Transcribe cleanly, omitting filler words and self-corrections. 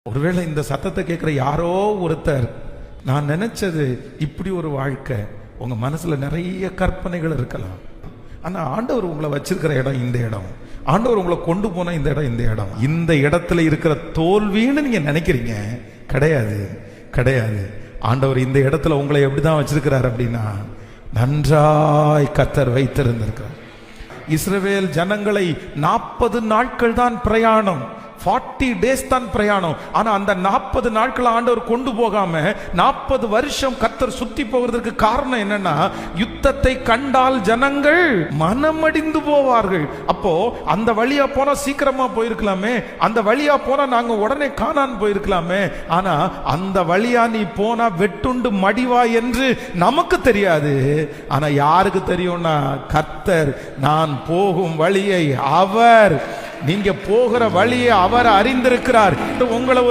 ஒருவேளை இந்த சத்தத்தை கேட்கிற யாரோ ஒருத்தர், நான் நினைச்சது இப்படி ஒரு வாழ்க்கை, உங்க மனசுல நிறைய கற்பனைகள் இருக்கலாம். ஆனா ஆண்டவர் உங்களை வச்சிருக்கிற இடம் இந்த இடம், ஆண்டவர் உங்களை கொண்டு போன இந்த இடம் இந்த இடம். இந்த இடத்துல இருக்கிற தோல்வின்னு நீங்க நினைக்கிறீங்க, கிடையாது கிடையாது. ஆண்டவர் இந்த இடத்துல உங்களை எப்படிதான் வச்சிருக்கிறார் அப்படின்னா, நன்றாய் கர்த்தர் வைத்திருந்திருக்கிறார். இஸ்ரவேல் ஜனங்களை 40 நாட்கள் தான் பிரயாணம், 40 days தான் பிரயாணம். ஆனா அந்த 40 நாட்கள் ஆண்டவர் கொண்டு போகாம 40 வருஷம் கர்த்தர் சுத்தி போகிறதுக்கு காரணம் என்னன்னா, யுத்தத்தை கண்டால் ஜனங்கள் மனமடிந்து போவார்கள். அப்போ அந்த வழியா போனா சீக்கிரமா போயிருக்கலாமே, அந்த வழியா போனா நாங்க உடனே கானான் போயிருக்கலாமே, ஆனா அந்த வழியா நீ போனா வெட்டுண்டு மடிவா என்று நமக்கு தெரியாது. ஆனா யாருக்கு தெரியும்னா, கர்த்தர் நான் போகும் வழியை அவர், நீங்க போகிற வழியை அவர் அறிந்திருக்கிறார். உங்களை